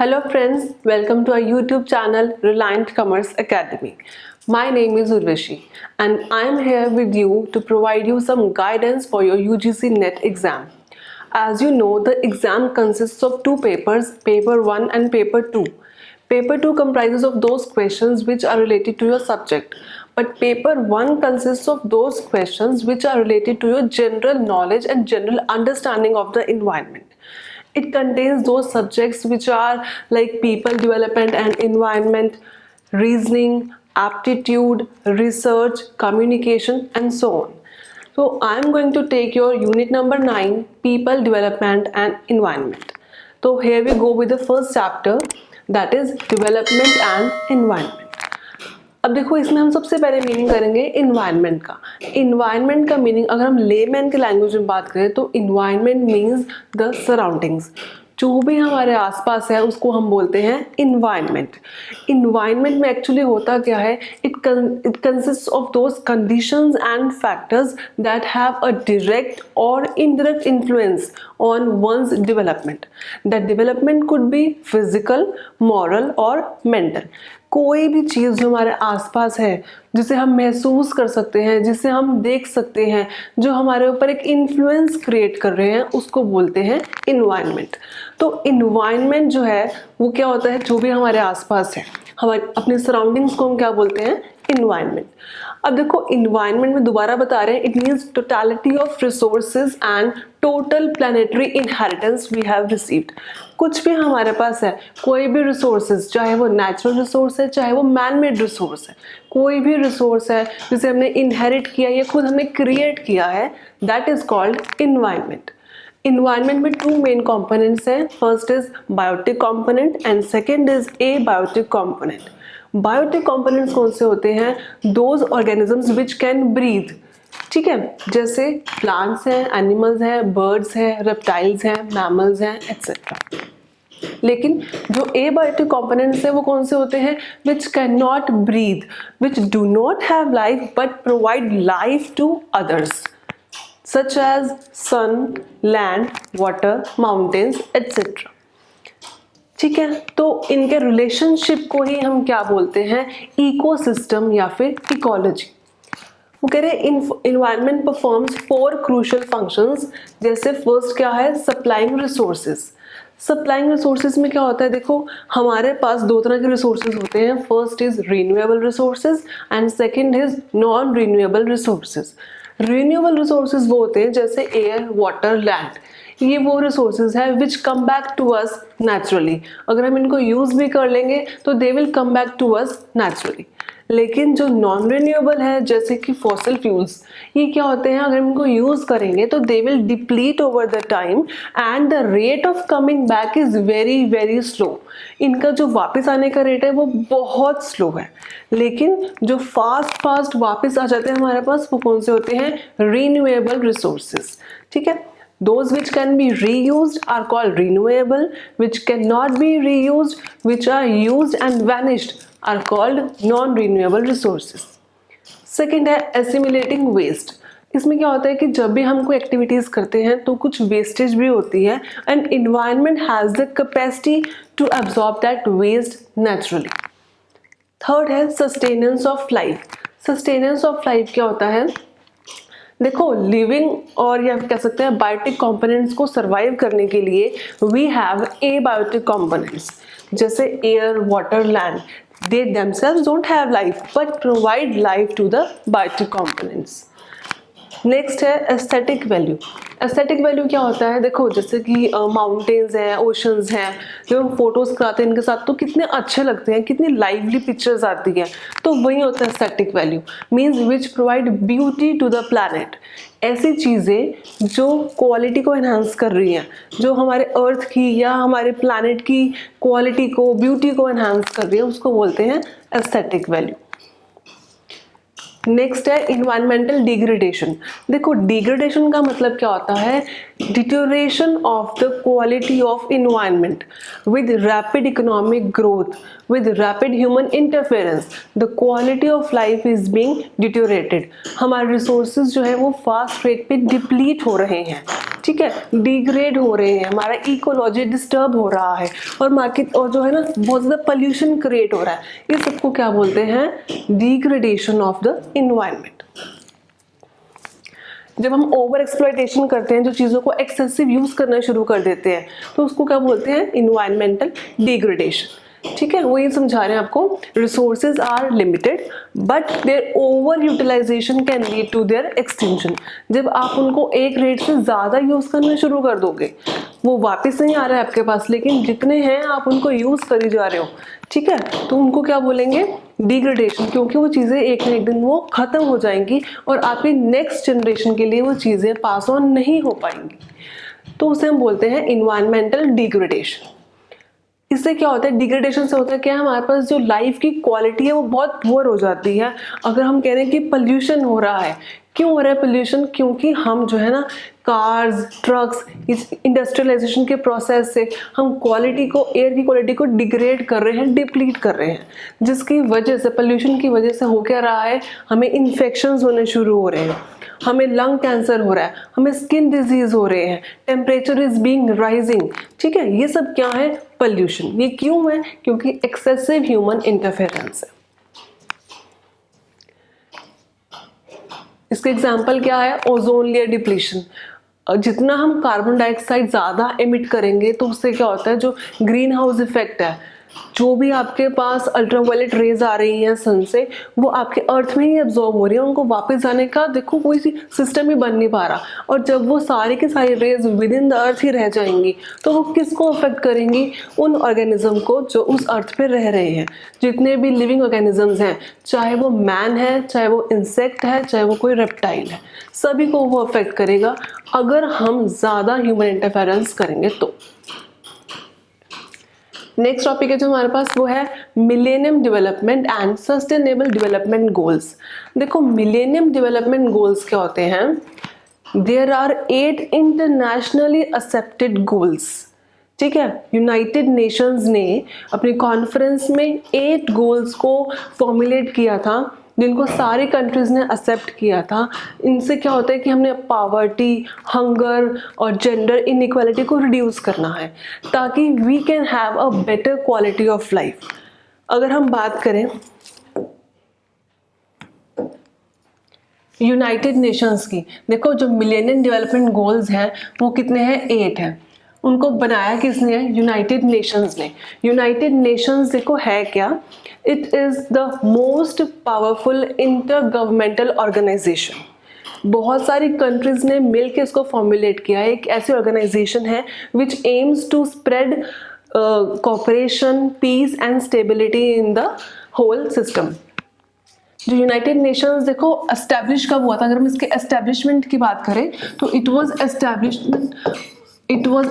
Hello friends, welcome to our YouTube channel Reliant Commerce Academy. My name is Urvashi and I am here with you to provide you some guidance for your UGC NET exam. As you know, the exam consists of two papers, paper 1 and paper 2. Paper 2 comprises of those questions which are related to your subject, but paper 1 consists of those questions which are related to your general knowledge and general understanding of the environment. It contains those subjects which are like people development and environment, reasoning, aptitude, research, communication, and so on. So I am going to take your unit number 9, people development and environment. So here we go with the first chapter, that is development and environment. अब देखो, इसमें हम सबसे पहले meaning करेंगे environment का। Environment का meaning अगर हम लेमैन के लैंग्वेज में बात करें तो इन्वायरमेंट मीन्स द सराउंडिंग्स। जो भी हमारे आसपास है उसको हम बोलते हैं इन्वायरमेंट। इन्वायरमेंट में एक्चुअली होता क्या है, it consist of those conditions and factors that have a direct or indirect influence on one's development. That development could be physical, moral और mental. कोई भी चीज़ जो हमारे आसपास है, जिसे हम महसूस कर सकते हैं, जिसे हम देख सकते हैं, जो हमारे ऊपर एक इन्फ्लुएंस क्रिएट कर रहे हैं, उसको बोलते हैं इन्वायरमेंट। तो इन्वायरमेंट जो है वो क्या होता है, जो भी हमारे आसपास है, हमारे अपने सराउंडिंग्स को हम क्या बोलते हैं, इन्वायरमेंट। अब देखो, इन्वायरमेंट में दोबारा बता रहे हैं, it means totality of resources and total planetary inheritance we have received. कुछ भी हमारे पास है, कोई भी रिसोर्सेज, चाहे वो नेचुरल रिसोर्स है, चाहे वो मैन मेड रिसोर्स है, कोई भी रिसोर्स है जिसे हमने इनहेरिट किया या खुद हमने क्रिएट किया है, that is called environment. Environment में टू मेन कंपोनेंट्स हैं, first is biotic component and second is abiotic component. Biotic components कौन से होते हैं, those organisms which can breathe, ठीक है, जैसे प्लांट्स हैं, एनिमल्स हैं, बर्ड्स हैं, रेप्टाइल्स हैं, मैमल्स हैं, एक्सेट्रा। लेकिन जो एबायोटिक कंपोनेंट्स हैं वो कौन से होते हैं, which can not breathe, which do not have life but provide life to others, such as sun, land, water, mountains, etcetera. ठीक है, तो इनके रिलेशनशिप को ही हम क्या बोलते हैं, इकोसिस्टम या फिर इकोलॉजी। वो कह रहे हैं इन्वायरमेंट परफॉर्म्स 4 क्रूशियल फंक्शंस। जैसे फर्स्ट क्या है, सप्लाइंग रिसोर्सेज। सप्लाइंग रिसोर्सेज में क्या होता है, देखो हमारे पास दो तरह के रिसोर्सेज होते हैं, first is renewable resources and second is non renewable resources. Renewable resources वो होते हैं जैसे एयर, वाटर, लैंड, ये वो रिसोर्सेज है which come back to us naturally. अगर हम इनको यूज भी कर लेंगे तो they will come back to us naturally. लेकिन जो नॉन रिन्यूएबल है जैसे कि फॉसिल फ्यूल्स, ये क्या होते हैं, अगर हम इनको यूज करेंगे तो they will deplete over the time and the rate of coming back is very very slow. इनका जो वापस आने का रेट है वो बहुत स्लो है। लेकिन जो फास्ट वापस आ जाते हैं हमारे पास, वो कौन से होते हैं, रिन्यूएबल रिसोर्सेज। ठीक है, those which can be reused are called renewable, which cannot be reused, which are used and vanished are called non-renewable resources. Second है assimilating waste. इसमें क्या होता है कि जब भी हम कोई एक्टिविटीज़ करते हैं तो कुछ वेस्टेज भी होती है and environment has the capacity to absorb that waste naturally. Third है sustenance of life. Sustenance of life क्या होता है, देखो लिविंग और या कह सकते हैं बायोटिक कंपोनेंट्स को सरवाइव करने के लिए वी हैव एबायोटिक कंपोनेंट्स जैसे air, water, land. They themselves don't have life but provide life to the biotic components. Next है एस्थेटिक वैल्यू। एस्थेटिक वैल्यू क्या होता है, देखो जैसे कि माउंटेन्स हैं, ओशंस हैं, जो हम फोटोज़ कराते हैं इनके साथ तो कितने अच्छे लगते हैं, कितनी लाइवली पिक्चर्स आती हैं, तो वही होता है aesthetic value, means which provide beauty to the planet. ऐसी चीज़ें जो क्वालिटी को एनहांस कर रही हैं, जो हमारे अर्थ की या हमारे प्लैनेट की क्वालिटी को, ब्यूटी को एनहांस कर रही है, उसको बोलते हैं एस्थेटिक वैल्यू। नेक्स्ट है इन्वायरमेंटल डिग्रेडेशन। देखो डिग्रेडेशन का मतलब क्या होता है, deterioration of the quality of environment with rapid economic growth, with rapid human interference, the quality of life is being deteriorated. हमारे रिसोर्सेज जो है वो फास्ट रेट पे डिप्लीट हो रहे हैं। ठीक है, डिग्रेड हो रहे हैं, हमारा इकोलॉजी डिस्टर्ब हो रहा है, और मार्केट और जो है ना बहुत ज़्यादा पोल्यूशन क्रिएट हो रहा है, ये सबको क्या बोलते हैं? Degradation of the environment. जब हम ओवर एक्सप्लॉयटेशन करते हैं, जो चीज़ों को एक्सेसिव यूज़ करना शुरू कर देते हैं, तो उसको क्या बोलते हैं? Environmental degradation. ठीक है, वो ये समझा रहे हैं आपको, resources are limited but their over utilization can lead to their extinction. जब आप उनको एक रेट से ज़्यादा यूज़ करना शुरू कर दोगे, वो वापस नहीं आ रहा है आपके पास, लेकिन जितने हैं आप उनको यूज़ करी जा रहे हो, ठीक है, तो उनको क्या बोलेंगे? डिग्रेडेशन, क्योंकि वो चीज़ें एक ना एक दिन वो ख़त्म हो जाएंगी और आपकी नेक्स्ट जनरेशन के लिए वो चीज़ें पास ऑन नहीं हो पाएंगी, तो उसे हम बोलते हैं इन्वायरमेंटल डिग्रेडेशन। इससे क्या होता है? डिग्रेडेशन से होता है क्या? हमारे पास जो लाइफ की क्वालिटी है वो बहुत पुअर हो जाती है। अगर हम कह रहे हैं कि पोल्यूशन हो रहा है, क्यों हो रहा है पोल्यूशन? क्योंकि हम जो है ना कार्स, ट्रक्स, इस इंडस्ट्रियलाइजेशन के प्रोसेस से हम क्वालिटी को, एयर की क्वालिटी को डिग्रेड कर रहे हैं, डिप्लीट कर रहे हैं, जिसकी वजह से, पोल्यूशन की वजह से हो क्या रहा है? हमें इन्फेक्शंस होने शुरू हो रहे हैं, हमें लंग कैंसर हो रहा है, हमें स्किन डिजीज हो रहे हैं, टेम्परेचर इज बीइंग राइजिंग। ठीक है, ये सब क्या है? पोल्यूशन। ये क्यों है? क्योंकि एक्सेसिव ह्यूमन इंटरफेरेंस है। इसका एग्जाम्पल क्या है? Ozone layer depletion. जितना हम कार्बन डाइऑक्साइड ज़्यादा एमिट करेंगे, तो उससे क्या होता है? जो ग्रीन हाउस इफेक्ट है, जो भी आपके पास अल्ट्रावायलेट रेज आ रही हैं सन से, वो आपके अर्थ में ही एब्जॉर्ब हो रही है, उनको वापस जाने का देखो कोई सिस्टम ही बन नहीं पा रहा। और जब वो सारी की सारी rays within the earth ही रह जाएंगी, तो वो किसको अफेक्ट करेंगी? उन ऑर्गेनिज्म को जो उस अर्थ पे रह रहे हैं। जितने भी लिविंग ऑर्गेनिजम्स हैं, चाहे वो मैन है, चाहे वो इंसेक्ट है, चाहे वो कोई रेप्टाइल है, सभी को वो अफेक्ट करेगा अगर हम ज़्यादा ह्यूमन इंटरफेरेंस करेंगे तो। नेक्स्ट टॉपिक है जो हमारे पास, वो है millennium development and sustainable development goals. देखो, मिलेनियम डेवलपमेंट गोल्स क्या होते हैं? There are 8 internationally accepted goals. ठीक है, यूनाइटेड नेशंस ने अपनी कॉन्फ्रेंस में 8 गोल्स को फॉर्मुलेट किया था, जिनको सारी कंट्रीज ने एक्सेप्ट किया था। इनसे क्या होता है कि हमने पॉवर्टी, हंगर और जेंडर इनइक्वालिटी को रिड्यूस करना है, ताकि we can have a better quality of life. अगर हम बात करें यूनाइटेड नेशंस की, देखो जो मिलेनियम डेवलपमेंट गोल्स हैं वो कितने हैं? 8 हैं। उनको बनाया किसने है? यूनाइटेड नेशंस ने। यूनाइटेड नेशंस देखो है क्या? It is the most powerful intergovernmental organisation. बहुत सारी कंट्रीज ने मिलकर इसको फॉर्मुलेट किया है। एक ऐसी ऑर्गेनाइजेशन है which aims to spread cooperation, peace and stability in the whole system. जो यूनाइटेड नेशंस देखो एस्टैब्लिश कब हुआ था? अगर हम इसके एस्टैब्लिशमेंट की बात करें तो it was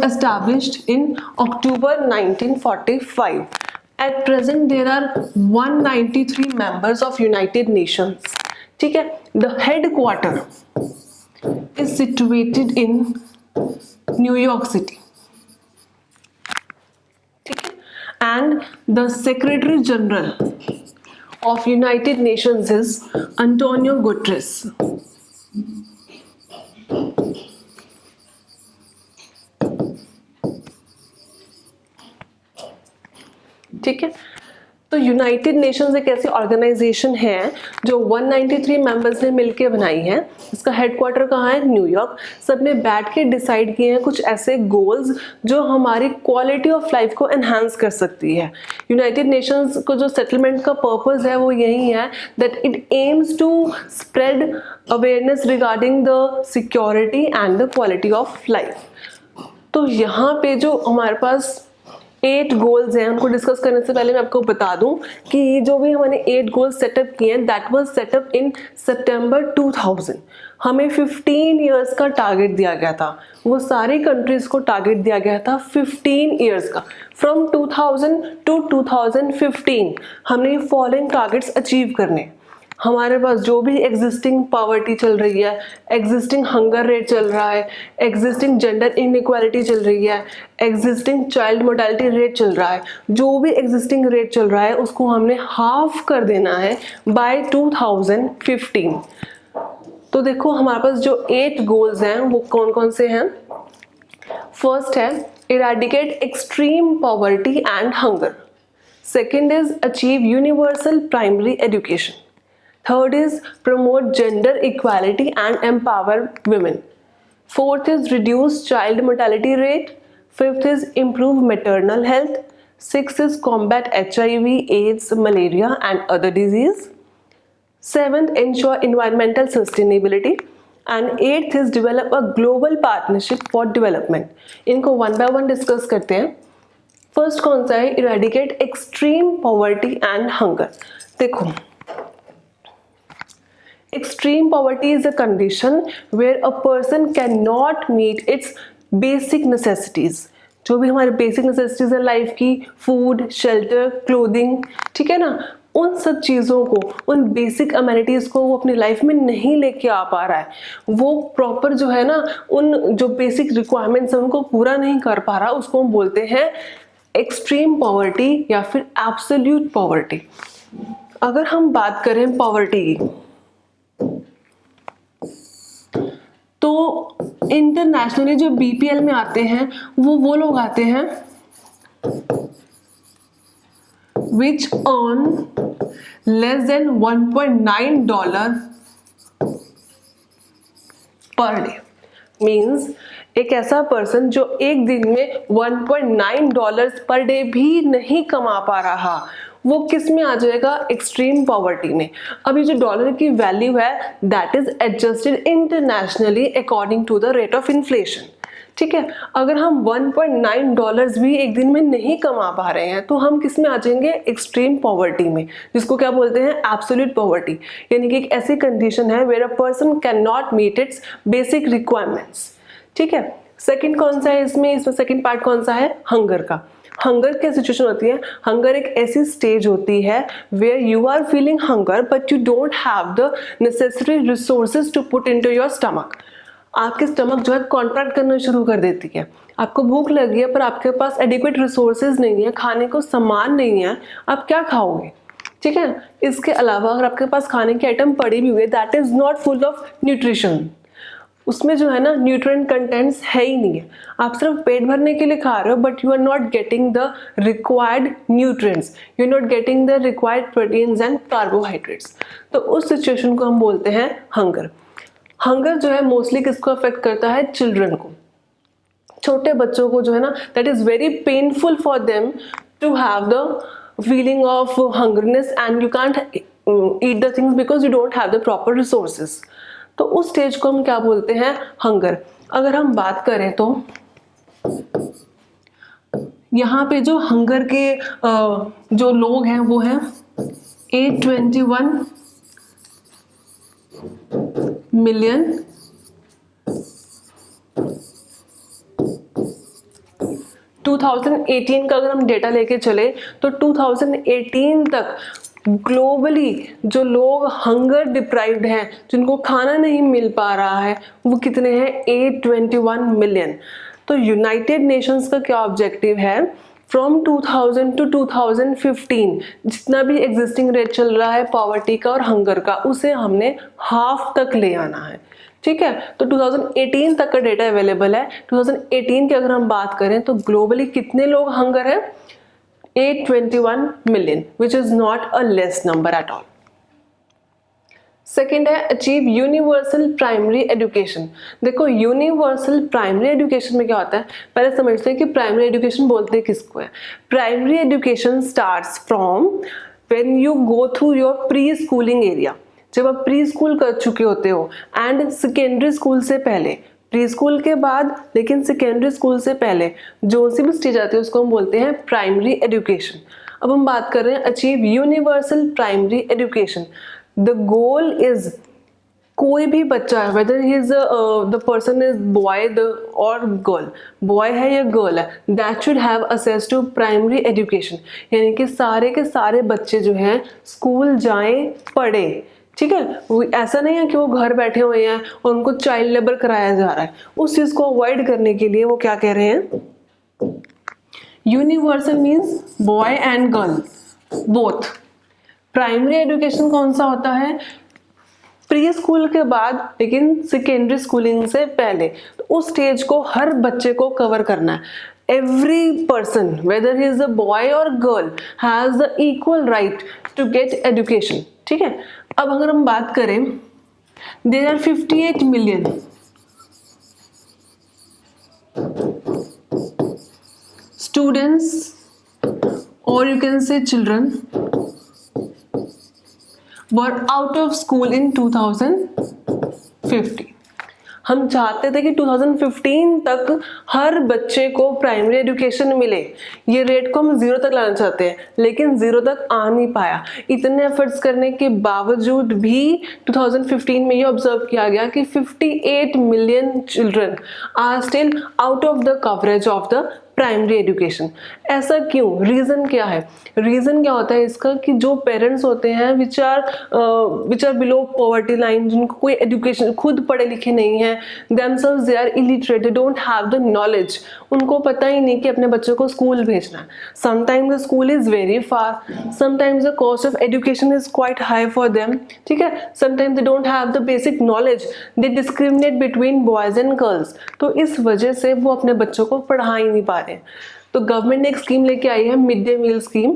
established in October 1945. At present there are 193 members of United Nations. ठीक है, the headquarter is situated in New York City. ठीक है, and the Secretary General of United Nations is Antonio Guterres. ठीक है, तो United Nations एक ऐसी organisation है जो 193 मेंबर्स ने मिलकर बनाई है। इसका हेडक्वार्टर कहाँ है? न्यूयॉर्क। सब ने बैठ के डिसाइड किए हैं कुछ ऐसे गोल्स जो हमारी क्वालिटी ऑफ लाइफ को एनहांस कर सकती है। यूनाइटेड नेशंस को जो सेटलमेंट का पर्पस है वो यही है that it aims to spread awareness regarding the security and the quality of life. तो यहाँ पे जो हमारे पास 8 गोल्स हैं, उनको डिस्कस करने से पहले मैं आपको बता दूं कि जो भी हमने 8 गोल्स सेटअप किए हैं, दैट वाज सेटअप इन सितंबर 2000। हमें 15 इयर्स का टारगेट दिया गया था। वो सारी कंट्रीज को टारगेट दिया गया था 15 इयर्स का। फ्रॉम 2000 टू 2015 हमने फॉलोइंग टारगेट्स अचीव करने। हमारे पास जो भी एग्जिस्टिंग पॉवर्टी चल रही है, एग्जिस्टिंग हंगर रेट चल रहा है, एग्जिस्टिंग जेंडर इनइक्वालिटी चल रही है, एग्जिस्टिंग चाइल्ड मोर्टेलिटी रेट चल रहा है, जो भी एग्जिस्टिंग रेट चल रहा है उसको हमने हाफ कर देना है बाय 2015। तो देखो हमारे पास जो 8 गोल्स हैं वो कौन कौन से हैं? फर्स्ट है eradicate extreme poverty and hunger, second is achieve universal primary education, third is promote gender equality and empower women, fourth is reduce child mortality rate, fifth is improve maternal health, sixth is combat HIV, AIDS, malaria and other disease, seventh ensure environmental sustainability and eighth is develop a global partnership for development. इनको one by one discuss करते हैं. First कौन सा है? eradicate extreme poverty and hunger. देखो, extreme poverty is a condition where a person cannot meet its basic necessities. जो भी हमारे बेसिक नेसेसिटीज है लाइफ की, फूड, शेल्टर, क्लोथिंग, ठीक है ना, उन सब चीज़ों को, उन बेसिक अमेनिटीज़ को वो अपनी लाइफ में नहीं लेके आ पा रहा है, वो प्रॉपर जो है ना उन जो बेसिक रिक्वायरमेंट्स हैं उनको पूरा नहीं कर पा रहा, उसको हम बोलते हैं एक्सट्रीम पॉवर्टी या फिर एब्सोल्यूट पॉवर्टी. अगर हम बात करें पॉवर्टी की, तो इंटरनेशनली जो बीपीएल में आते हैं वो लोग आते हैं विच earn less than $1.9 per day. Means एक ऐसा पर्सन जो एक दिन में $1.9 पर डे भी नहीं कमा पा रहा, वो किस में आ जाएगा? एक्सट्रीम पॉवर्टी में. अभी जो डॉलर की वैल्यू है that is adjusted internationally according to the rate of inflation. ठीक है, अगर हम $1.9 भी एक दिन में नहीं कमा पा रहे हैं तो हम किस में आ जाएंगे? एक्सट्रीम पॉवर्टी में, जिसको क्या बोलते हैं? Absolute poverty. यानी कि एक ऐसी कंडीशन है where a person can not meet its basic requirements. ठीक है, सेकंड कौन सा है इसमें सेकंड पार्ट कौन सा है? हंगर का. हंगर क्या सिचुएशन होती है? हंगर एक ऐसी स्टेज होती है where you are feeling hunger but you don't have the necessary resources to put into your stomach. आपके स्टमक जो है कॉन्ट्रैक्ट करना शुरू कर देती है. आपको भूख लगी है पर आपके पास एडिक्वेट रिसोर्सेज नहीं है, खाने को सामान नहीं है, आप क्या खाओगे? ठीक है, इसके अलावा अगर आपके पास खाने की आइटम पड़ी भी हुई है that is not full of nutrition, उसमें जो है ना न्यूट्रिएंट कंटेंट्स है ही नहीं है. आप सिर्फ पेट भरने के लिए खा रहे हो but you are not getting the required nutrients, you are not getting the required proteins and carbohydrates. तो उस सिचुएशन को हम बोलते हैं हंगर. हंगर जो है मोस्टली किसको अफेक्ट करता है? चिल्ड्रन को, छोटे बच्चों को जो है ना that is very painful for them to have the feeling of hungerness and you can't eat the things because you don't have the proper resources. तो उस स्टेज को हम क्या बोलते हैं? हंगर. अगर हम बात करें तो यहाँ पे जो हंगर के जो लोग हैं वो हैं 821 मिलियन 2018 का अगर हम डेटा लेके चले तो 2018 तक ग्लोबली जो लोग हंगर डिप्राइव्ड हैं, जिनको खाना नहीं मिल पा रहा है, वो कितने हैं? 821 मिलियन. तो यूनाइटेड नेशंस का क्या ऑब्जेक्टिव है? फ्रॉम 2000 टू 2015 जितना भी एग्जिस्टिंग रेट चल रहा है पॉवर्टी का और हंगर का, उसे हमने हाफ तक ले आना है. ठीक है, तो 2018 तक का डेटा अवेलेबल है. 2018 की अगर हम बात करें तो ग्लोबली कितने लोग हंगर हैं? 821 million, which is not a less number at all. Second है अचीव यूनिवर्सल प्राइमरी एजुकेशन. देखो यूनिवर्सल प्राइमरी एजुकेशन में क्या होता है, पहले समझते हैं कि प्राइमरी एजुकेशन बोलते हैं किसको है. Primary education starts from when you go through your pre schooling area. जब आप प्री स्कूल कर चुके होते हो एंड सेकेंडरी स्कूल से पहले, प्री स्कूल के बाद लेकिन सेकेंडरी स्कूल से पहले जो सी भी स्टेज आती है उसको हम बोलते हैं प्राइमरी एजुकेशन. अब हम बात कर रहे हैं achieve universal primary education. The goal is कोई भी बच्चा whether he is the person is boy और गर्ल, बॉय है या गर्ल है, that should have access to primary education. यानी कि सारे के सारे बच्चे जो हैं स्कूल जाएं, पढ़े. ठीक है, वो ऐसा नहीं है कि वो घर बैठे हुए हैं और उनको चाइल्ड लेबर कराया जा रहा है. उस चीज को अवॉइड करने के लिए वो क्या कह रहे हैं? Universal means boy and girl both. Primary education कौन सा होता है? प्री स्कूल के बाद लेकिन सेकेंडरी स्कूलिंग से पहले. तो उस स्टेज को हर बच्चे को कवर करना है। Every person, whether he is a boy or girl, has the equal right to get education. ठीक है, अब अगर हम बात करें, there are 58 million students, or you can say children, were out of school in 2015. हम चाहते थे कि 2015 तक हर बच्चे को प्राइमरी एजुकेशन मिले। ये रेट को हम 0 तक लाना चाहते हैं, लेकिन 0 तक आ नहीं पाया। इतने एफर्ट्स करने के बावजूद भी 2015 में ये ऑब्जर्व किया गया कि 58 million children are still out of the coverage of the primary education. ऐसा क्यों? रीज़न क्या है? रीज़न क्या होता है इसका कि जो पेरेंट्स होते हैं which are below poverty line, जिनको कोई एजुकेशन, खुद पढ़े लिखे नहीं हैं, themselves they are illiterate, they don't have the knowledge, उनको पता ही नहीं कि अपने बच्चों को स्कूल भेजना है। Sometimes the school is very far, sometimes the cost of education is quite high for them, ठीक है, sometimes they don't have the basic knowledge, they discriminate between boys and girls, तो इस वजह से वो अपने बच्चों को पढ़ा ही नहीं पा रहे। तो गवर्नमेंट ने एक स्कीम लेके आई है, mid day meal scheme,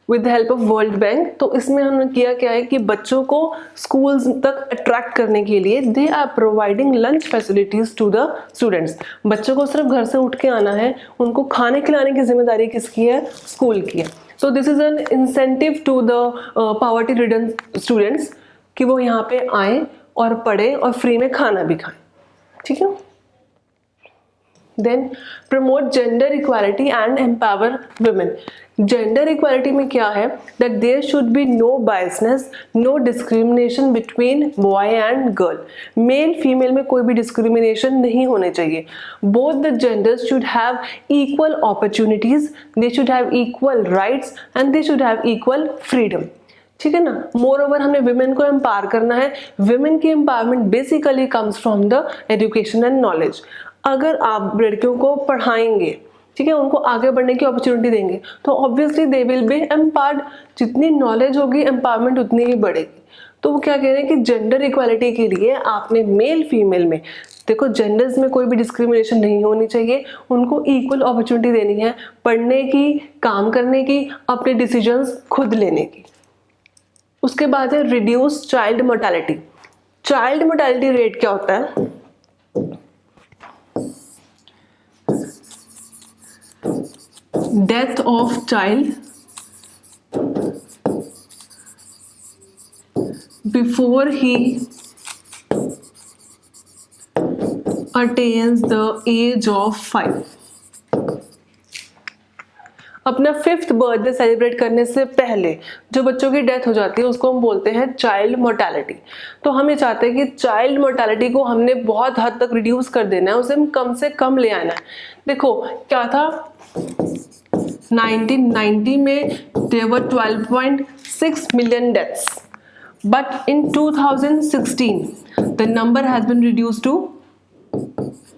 with the help of World Bank. तो इसमें हमने किया क्या है कि बच्चों को स्कूल्स तक अट्रैक्ट करने के लिए they are providing lunch facilities to the students. बच्चों को सिर्फ घर से उठ के आना है, उनको खाने खिलाने की जिम्मेदारी किसकी है? स्कूल की है। So this is an incentive to the poverty ridden students कि वो यहाँ पे आए और पढ़ें और फ्री में खाना भी खाएं। ठीक है। Then promote gender equality and empower women. Gender equality में क्या है? That there should be no biasness, no discrimination between boy and girl. Male female में कोई भी discrimination नहीं होने चाहिए। Both the genders should have equal opportunities, they should have equal rights and they should have equal freedom. ठीक है ना। More over हमने विमेन को एम्पावर करना है। विमेन की empowerment basically comes from the education and knowledge. अगर आप लड़कियों को पढ़ाएंगे, ठीक है, उनको आगे बढ़ने की अपॉर्चुनिटी देंगे, तो obviously they will be empowered. जितनी नॉलेज होगी एम्पावरमेंट उतनी ही बढ़ेगी। तो वो क्या कह रहे हैं कि जेंडर इक्वालिटी के लिए आपने मेल फीमेल में, देखो जेंडर्स में कोई भी डिस्क्रिमिनेशन नहीं होनी चाहिए, उनको इक्वल अपॉर्चुनिटी देनी है पढ़ने की, काम करने की, अपने डिसीजंस खुद लेने की। उसके बाद है reduce child mortality. Child mortality rate क्या होता है? Death of child before he attains the age of 5। अपना 5th बर्थडे सेलिब्रेट करने से पहले जो बच्चों की डेथ हो जाती है उसको हम बोलते हैं चाइल्ड मोर्टेलिटी। तो हम ये चाहते हैं कि चाइल्ड मोर्टेलिटी को हमने बहुत हद तक रिड्यूस कर देना है, उसे हम कम से कम ले आना है। देखो क्या था, 1990 में there were 12.6 million deaths, but in 2016 the number has been reduced to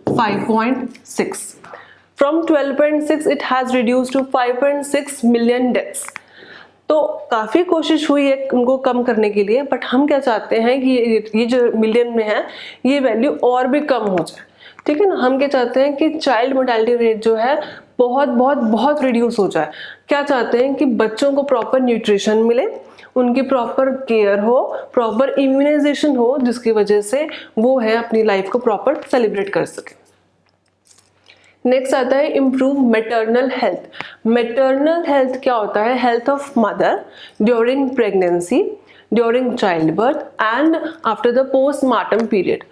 5.6. From 12.6 it has reduced to 5.6 million deaths. तो काफ़ी कोशिश हुई है उनको कम करने के लिए, बट हम क्या चाहते हैं कि ये जो मिलियन में है ये वैल्यू और भी कम हो जाए। ठीक है ना। हम क्या चाहते हैं कि चाइल्ड मोर्टेलिटी रेट जो है बहुत बहुत बहुत रिड्यूस हो जाए। क्या चाहते हैं कि बच्चों को प्रॉपर न्यूट्रिशन मिले, उनकी प्रॉपर केयर हो, प्रॉपर इम्यूनाइजेशन हो, जिसकी वजह से वो है अपनी लाइफ को प्रॉपर सेलिब्रेट कर सके। नेक्स्ट आता है improve maternal health. Maternal health क्या होता है? Health of mother during pregnancy, during child birth and after the postmortem period.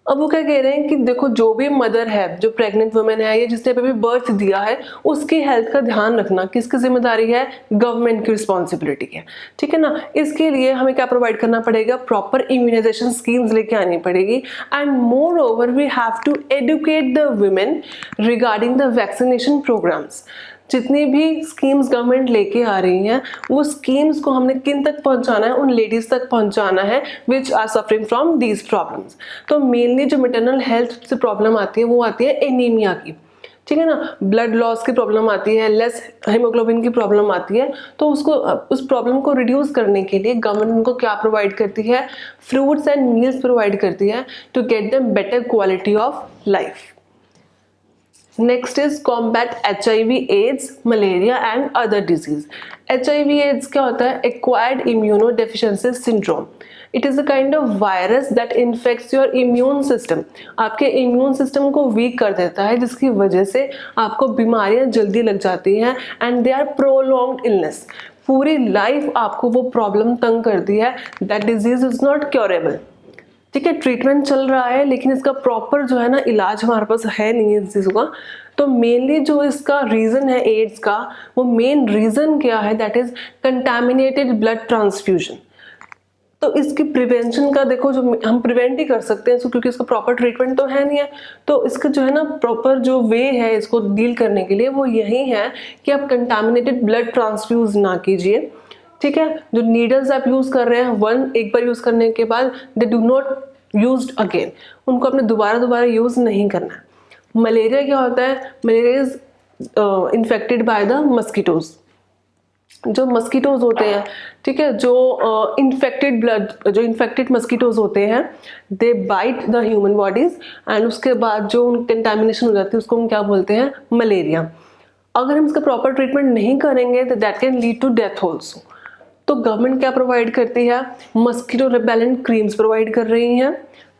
अब वो क्या कह रहे हैं कि देखो जो भी मदर है, जो प्रेग्नेंट वुमेन है या जिसने अभी बर्थ दिया है, उसकी हेल्थ का ध्यान रखना किसकी जिम्मेदारी है? गवर्नमेंट की रिस्पॉन्सिबिलिटी है। ठीक है ना। इसके लिए हमें क्या प्रोवाइड करना पड़ेगा? प्रॉपर इम्यूनाइजेशन स्कीम्स लेके आनी पड़ेगी। And moreover we have to educate the women regarding the vaccination programmes. जितनी भी स्कीम्स गवर्नमेंट लेके आ रही हैं वो स्कीम्स को हमने किन तक पहुंचाना है? उन लेडीज तक पहुंचाना है which are suffering from these problems. तो मेनली जो मैटरनल हेल्थ से प्रॉब्लम आती है वो आती है एनीमिया की। ठीक है ना, ब्लड लॉस की प्रॉब्लम आती है, लेस हीमोग्लोबिन की प्रॉब्लम आती है, तो उसको उस प्रॉब्लम को रिड्यूस करने के लिए गवर्नमेंट उनको क्या प्रोवाइड करती है, फ्रूट्स एंड मील्स प्रोवाइड करती है to get them better quality of life. Next is combat HIV, AIDS, malaria and other disease. HIV AIDS क्या होता है, acquired immunodeficiency syndrome. It is a kind of virus that infects your immune system, आपके immune system को weak कर देता है, जिसकी वजह से आपको बीमारियां जल्दी लग जाती हैं and they are prolonged illness. पूरी लाइफ आपको वो प्रॉब्लम तंग करती है। That disease is not curable. ठीक है, ट्रीटमेंट चल रहा है लेकिन इसका प्रॉपर जो है ना इलाज हमारे पास है नहीं इस चीज़ का। तो मेनली जो इसका रीज़न है एड्स का, वो मेन रीज़न क्या है, that is contaminated blood transfusion. तो इसकी प्रिवेंशन का देखो, जो हम प्रिवेंट ही कर सकते हैं इसको, क्योंकि इसका प्रॉपर ट्रीटमेंट तो है नहीं है। तो इसका जो है ना प्रॉपर जो वे है इसको डील करने के लिए, वो यही है कि आप कंटामिनेटेड ब्लड ट्रांसफ्यूज ना कीजिए। ठीक है, जो नीडल्स आप यूज कर रहे हैं एक बार यूज करने के बाद they do not used again, उनको आपने दोबारा यूज नहीं करना है। मलेरिया क्या होता है, malaria is infected by the mosquitoes. जो मस्कीटोज होते हैं, ठीक है, जो इन्फेक्टेड मस्कीटोज होते हैं, they bite the human bodies and उसके बाद जो कंटामिनेशन हो जाती है उसको हम क्या बोलते हैं, मलेरिया। अगर हम इसका प्रॉपर ट्रीटमेंट नहीं करेंगे तो that can lead to death also. तो गवर्नमेंट क्या प्रोवाइड करती है, मस्कीटो रिपेलेंट क्रीम्स प्रोवाइड कर रही हैं,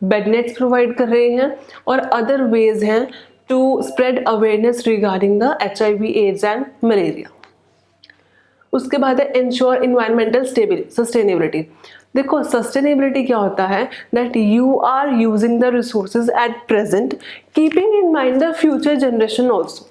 बेड नेट्स प्रोवाइड कर रही हैं, और अदर वेज हैं to spread awareness regarding the HIV, AIDS and malaria. उसके बाद है इंश्योर इन्वायरमेंटल सस्टेनेबिलिटी। देखो सस्टेनेबिलिटी क्या होता है, that you are using the resources at present keeping in mind the future generation also.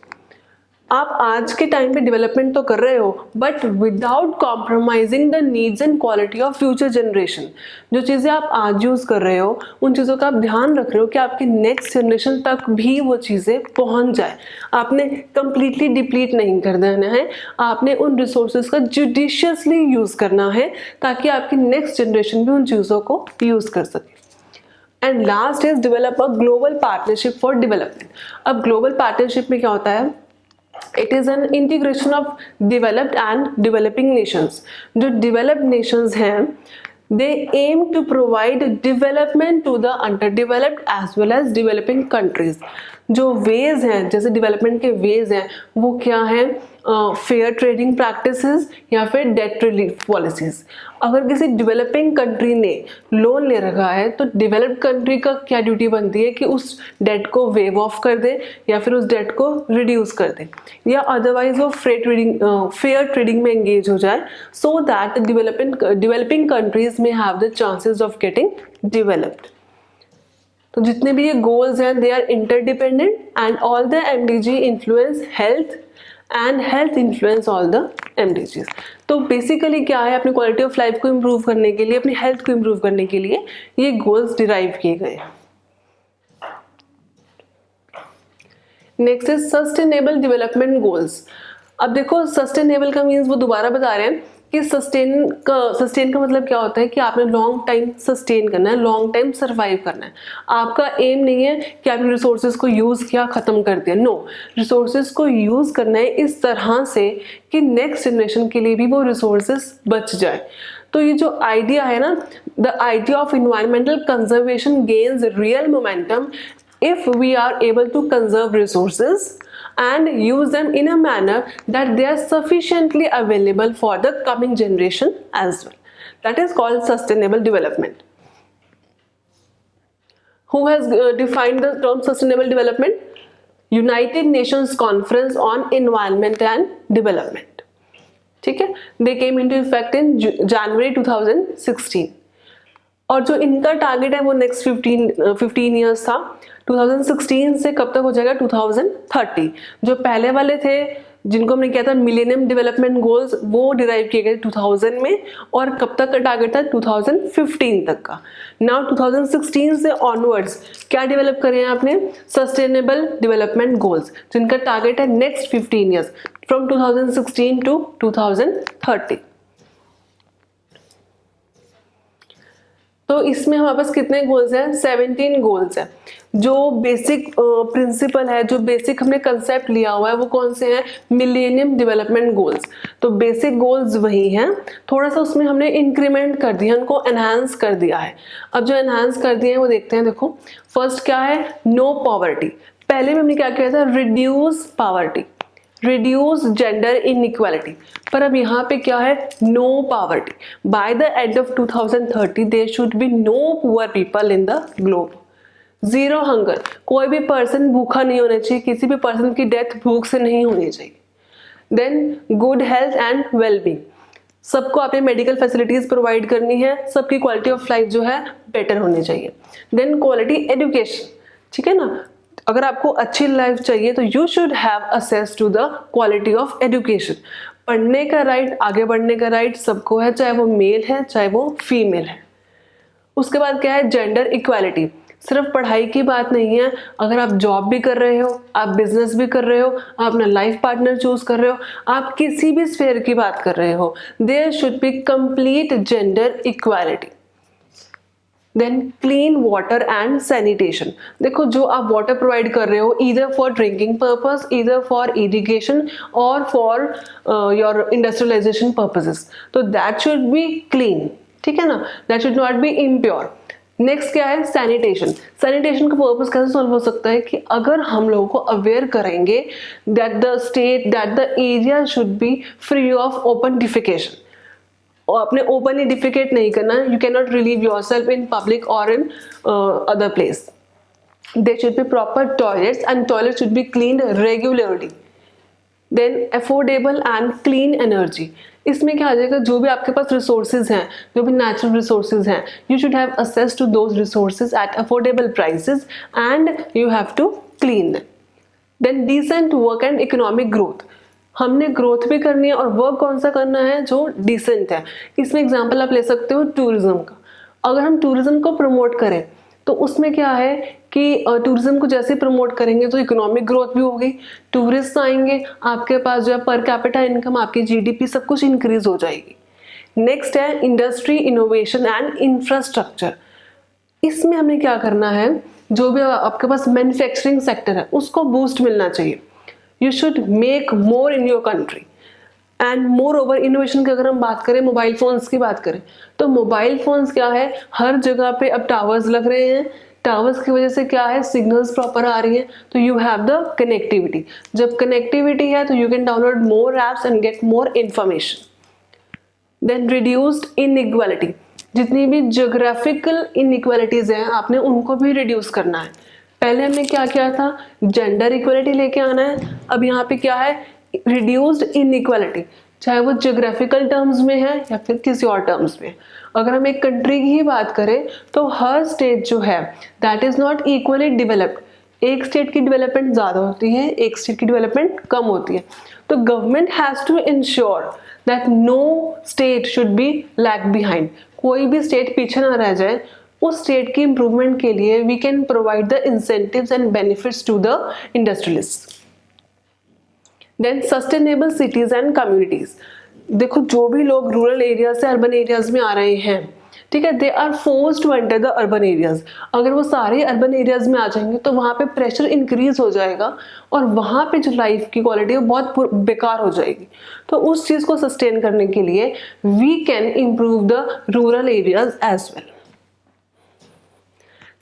आप आज के टाइम पे डेवलपमेंट तो कर रहे हो but without compromising the needs and quality of future generation. जो चीज़ें आप आज यूज कर रहे हो उन चीज़ों का आप ध्यान रख रहे हो कि आपकी नेक्स्ट जनरेशन तक भी वो चीज़ें पहुंच जाए। आपने कंप्लीटली डिप्लीट नहीं कर देना है, आपने उन रिसोर्सेज का जुडिशियसली यूज करना है ताकि आपकी नेक्स्ट जनरेशन भी उन चीज़ों को यूज कर सके। And last is develop a global partnership for development. अब ग्लोबल पार्टनरशिप में क्या होता है, It is an integration of developed and developing nations. जो developed nations हैं, they aim to provide development to the underdeveloped as well as developing countries. जो veg हैं, जैसे डेवलपमेंट के वेज हैं, वो क्या है, फेयर ट्रेडिंग प्रैक्टिसेस या फिर डेट रिलीफ पॉलिसीज। अगर किसी डेवलपिंग कंट्री ने लोन ले रखा है तो डेवलप्ड कंट्री का क्या ड्यूटी बनती है कि उस डेट को वेव ऑफ कर दे या फिर उस डेट को रिड्यूस कर दे, या अदरवाइज वो फेयर ट्रेडिंग में एंगेज हो जाए, सो दैट डेवलपिंग कंट्रीज में have the chances of getting developed. तो जितने भी ये गोल्स हैं they are interdependent and all the MDG influence health and health influence all the MDGs। तो बेसिकली क्या है, अपनी क्वालिटी ऑफ लाइफ को इम्प्रूव करने के लिए, अपनी हेल्थ को इम्प्रूव करने के लिए ये गोल्स डिराइव किए गए। Next is sustainable development goals. अब देखो सस्टेनेबल का मीन्स वो दोबारा बता रहे हैं कि सस्टेन का मतलब क्या होता है कि आपने लॉन्ग टाइम सस्टेन करना है, लॉन्ग टाइम सर्वाइव करना है। आपका एम नहीं है कि आपने रिसोर्सेज को यूज किया खत्म कर दिया, नो, रिसोर्सेज को यूज करना है इस तरह से कि नेक्स्ट जनरेशन के लिए भी वो रिसोर्सेज बच जाए। तो ये जो आइडिया है ना, the idea of environmental conservation gains real momentum if we are able to conserve resources and use them in a manner that they are sufficiently available for the coming generation as well. That is called sustainable development. Who has defined the term sustainable development? United Nations Conference on Environment and Development. ठीक है, they came into effect in January 2016. और जो इनका target है वो next 15 years था। 2016 से कब तक हो जाएगा, 2030। जो पहले वाले थे जिनको हमने किया था मिलेनियम डेवलपमेंट गोल्स, वो डिराइव किए गए 2000 में, और कब तक का टारगेट था, 2015 तक का। नाउ 2016 से ऑनवर्ड्स क्या डेवलप करे हैं आपने, सस्टेनेबल डेवलपमेंट गोल्स, जिनका टारगेट है नेक्स्ट 15 ईयर्स फ्रॉम 2016 टू 2030। तो इसमें हमारे पास कितने गोल्स हैं? 17 गोल्स हैं। जो बेसिक प्रिंसिपल है, जो बेसिक हमने कंसेप्ट लिया हुआ है वो कौन से हैं? Millennium development goals. तो बेसिक गोल्स वही हैं, थोड़ा सा उसमें हमने इंक्रीमेंट कर दिया, उनको एनहांस कर दिया है। अब जो एनहांस कर दिए हैं वो देखते हैं। देखो फर्स्ट क्या है? No poverty. पहले में हमने क्या किया था? Reduce poverty, reduce gender inequality. पर अब यहाँ पे क्या है? No poverty. By the end of 2030 there should be no poor people in the globe. Zero hunger, कोई भी पर्सन भूखा नहीं होना चाहिए, किसी भी पर्सन की डेथ भूख से नहीं होनी चाहिए। Then good health and wellbeing, सबको आपने मेडिकल फैसिलिटीज प्रोवाइड करनी है, सबकी क्वालिटी ऑफ लाइफ जो है बेटर होनी चाहिए। देन क्वालिटी एजुकेशन, ठीक है ना, अगर आपको अच्छी लाइफ चाहिए तो you should have access to the quality of education. पढ़ने का राइट, आगे बढ़ने का राइट सबको है, चाहे वो मेल है चाहे वो फीमेल है। उसके बाद क्या है? Gender equality. सिर्फ पढ़ाई की बात नहीं है, अगर आप जॉब भी कर रहे हो, आप बिजनेस भी कर रहे हो, आप अपना लाइफ पार्टनर चूज कर रहे हो, आप किसी भी स्फेयर की बात कर रहे हो, there should be complete gender equality. Then clean water and sanitation. देखो जो आप वाटर प्रोवाइड कर रहे हो, either for drinking purpose, either for irrigation और फॉर योर इंडस्ट्रियलाइजेशन पर्पसेस, तो दैट शुड बी क्लीन, ठीक है ना, that should not be impure. Next क्या है? सैनिटेशन। सैनिटेशन का पर्पस कैसे सॉल्व हो सकता है कि अगर हम लोगों को अवेयर करेंगे that the state, that the area should be free of open defecation, और आपने ओपनली डिफिकेट नहीं करना, you can not relieve yourself in public or in other place. There should be proper toilets and toilet should be cleaned regularly. Then affordable and clean energy, इसमें क्या आ जाएगा? जो भी आपके पास रिसोर्सेज हैं, जो भी नेचुरल रिसोर्सेज हैं, you should have access to those resources at affordable prices and you have to clean them. Then decent work and economic growth, हमने ग्रोथ भी करनी है और वर्क कौन सा करना है? जो डिसेंट है। इसमें एग्जांपल आप ले सकते हो टूरिज्म का। अगर हम टूरिज्म को प्रमोट करें तो उसमें क्या है कि टूरिज्म को जैसे प्रमोट करेंगे तो इकोनॉमिक ग्रोथ भी होगी, टूरिस्ट आएंगे, आपके पास जो है पर कैपिटा इनकम, आपकी जीडीपी सब कुछ इंक्रीज हो जाएगी। नेक्स्ट है इंडस्ट्री, इनोवेशन एंड इंफ्रास्ट्रक्चर। इसमें हमें क्या करना है? जो भी आपके पास मैन्युफैक्चरिंग सेक्टर है उसको बूस्ट मिलना चाहिए। You should make more in your country and more over. Innovation की अगर हम बात करें, मोबाइल फोन्स की बात करें, तो मोबाइल फोन्स क्या है? हर जगह पे अब टावर्स लग रहे हैं, टावर्स की वजह से क्या है? सिग्नल्स प्रॉपर आ रही है, तो यू हैव द कनेक्टिविटी। जब कनेक्टिविटी है तो you can download more apps and get more information. Then reduced inequality, जितनी भी ज्योग्राफिकल इनइक्वालिटीज हैं आपने उनको भी रिड्यूस करना है। पहले हमने क्या किया था? जेंडर इक्वालिटी लेके आना है। अब यहाँ पे क्या है? रिड्यूस्ड इनइक्वालिटी, चाहे वो ज्योग्राफिकल टर्म्स में है या फिर किसी और टर्म्स में। अगर हम एक कंट्री की ही बात करें तो हर स्टेट जो है that is not equally developed. एक स्टेट की डेवलपमेंट ज्यादा होती है, एक स्टेट की डेवलपमेंट कम होती है। तो government has to ensure that no state should be lag behind, कोई भी स्टेट पीछे ना रह जाए। उस स्टेट की इंप्रूवमेंट के लिए we can provide the incentives and benefits to the industrialist. Then sustainable cities and communities. देखो जो भी लोग रूरल एरियाज से अर्बन एरियाज में आ रहे हैं, ठीक है, they are forced to enter the urban areas. अगर वो सारे अर्बन एरियाज में आ जाएंगे तो वहाँ पे प्रेशर इंक्रीज हो जाएगा और वहाँ पे जो लाइफ की क्वालिटी है बहुत बेकार हो जाएगी। तो उस चीज़ को सस्टेन करने के लिए we can improve the rural areas as well.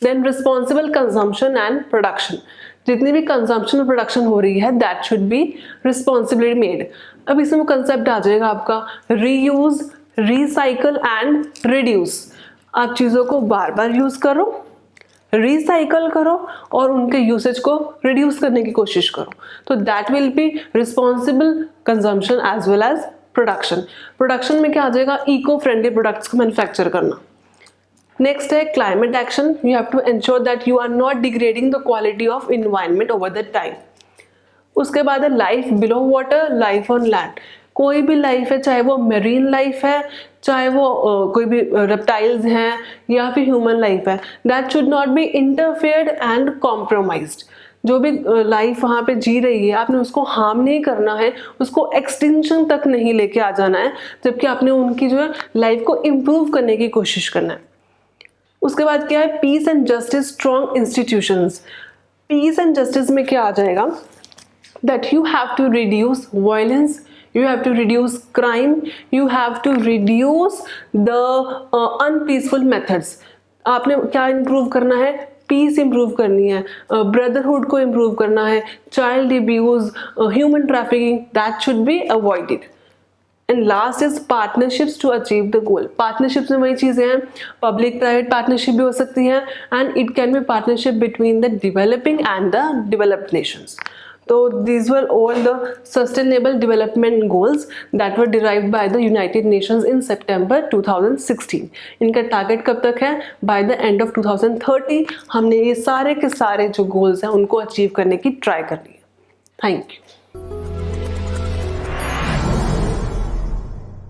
Then responsible consumption and production, जितनी भी कंजम्पशन और प्रोडक्शन हो रही है that should be responsibly made. अब इसमें कंसेप्ट आ जाएगा आपका रीयूज, रिसाइकल एंड रिड्यूस। आप चीज़ों को बार बार यूज करो, रिसाइकल करो और उनके यूसेज को रिड्यूस करने की कोशिश करो, तो that will be responsible consumption as well as production. Production में क्या आ जाएगा? इको फ्रेंडली प्रोडक्ट्स को मैन्युफैक्चर करना। नेक्स्ट है climate action, you have to ensure that you are not degrading the quality of environment over the time. उसके बाद है life below water, life on land. कोई भी लाइफ है, चाहे वो मेरीन लाइफ है, चाहे वो कोई भी रेप्टाइल्स हैं या फिर ह्यूमन लाइफ है, that should not B interfered and compromised. जो भी लाइफ वहाँ पे जी रही है आपने उसको हार्म नहीं करना है, उसको एक्सटिंक्शन तक नहीं लेके आ जाना है, जबकि आपने उनकी जो है लाइफ को इम्प्रूव करने की कोशिश करना है। उसके बाद क्या है, peace and justice strong institutions. Peace and justice में क्या आ जाएगा, that you have to reduce violence, you have to reduce crime, you have to reduce the unpeaceful methods। आपने क्या इम्प्रूव करना है, पीस इम्प्रूव करनी है, ब्रदरहुड को इम्प्रूव करना है, child abuse, human trafficking, that should be avoided. And last is partnerships to achieve the goal. Partnerships में वही चीज़ें हैं, पब्लिक प्राइवेट पार्टनरशिप भी हो सकती हैं, and it can be partnership between the developing and the developed Nations. So these were all the sustainable development goals that were derived by the United Nations in September 2016. इनका target कब तक है, by the end of 2030 हमने ये सारे के सारे जो गोल्स हैं उनको अचीव करने की ट्राई करनी है। Thank you.